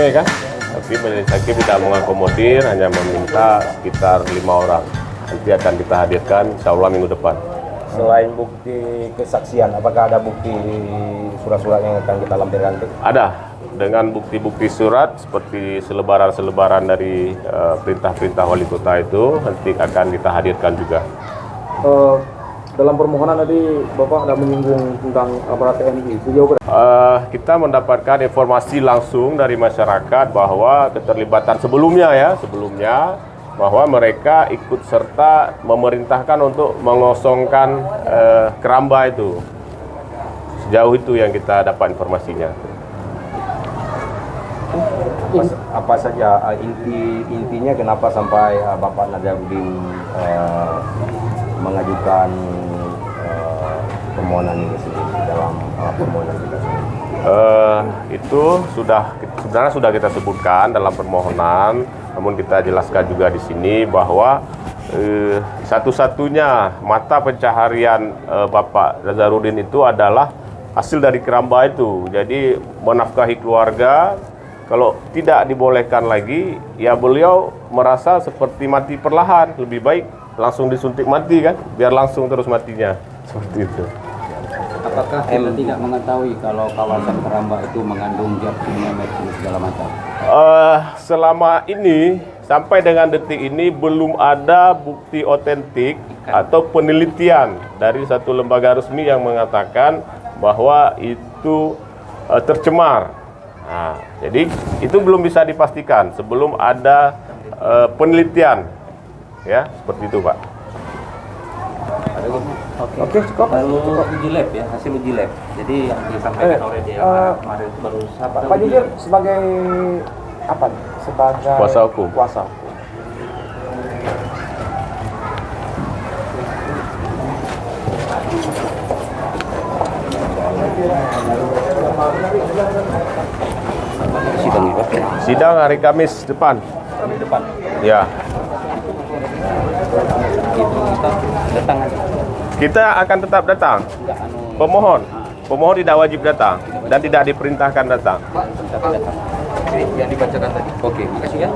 rame kan, tapi majelis hakim tidak mengakomodir, hanya meminta sekitar 5 orang. Nanti akan kita hadirkan insya Allah minggu depan. Selain bukti kesaksian, apakah ada bukti surat-surat yang akan kita lampirkan? Ada, dengan bukti-bukti surat seperti selebaran-selebaran dari perintah-perintah wali kota itu nanti akan kita hadirkan juga. Dalam permohonan tadi Bapak ada menyinggung tentang aparat TNI. Sejauh kita mendapatkan informasi langsung dari masyarakat bahwa keterlibatan sebelumnya bahwa mereka ikut serta memerintahkan untuk mengosongkan keramba itu. Sejauh itu yang kita dapat informasinya. Apa saja intinya kenapa sampai Bapak Nazarudin mengajukan permohonan ini sendiri dalam permohonan kita sendiri? Itu sebenarnya sudah kita sebutkan dalam permohonan, namun kita jelaskan juga di sini bahwa satu-satunya mata pencaharian Bapak Nazarudin itu adalah hasil dari keramba itu. Jadi menafkahi keluarga, kalau tidak dibolehkan lagi, ya beliau merasa seperti mati perlahan, lebih baik langsung disuntik mati kan, biar langsung terus matinya, seperti itu. Apakah kita tidak mengetahui kalau kawasan keramba itu mengandung zat kimia merkuri segala macam? Selama ini, sampai dengan detik ini belum ada bukti otentik atau penelitian dari satu lembaga resmi yang mengatakan bahwa itu tercemar. Nah, jadi itu belum bisa dipastikan sebelum ada penelitian, ya seperti itu Pak. Oke, cukup. Lalu uji lab ya, hasil uji lab. Jadi yang disampaikan oleh dia kemarin itu baru Pak Jujur sebagai apa nih? Sebagai Kuasa hukum. Kuasa hukum. sidang juga. Sidang hari Kamis depan. Ya. Itu kita datang aja. Kita akan tetap datang. Pemohon tidak wajib datang dan tidak diperintahkan datang. Yang dibacakan tadi. Oke, makasih ya.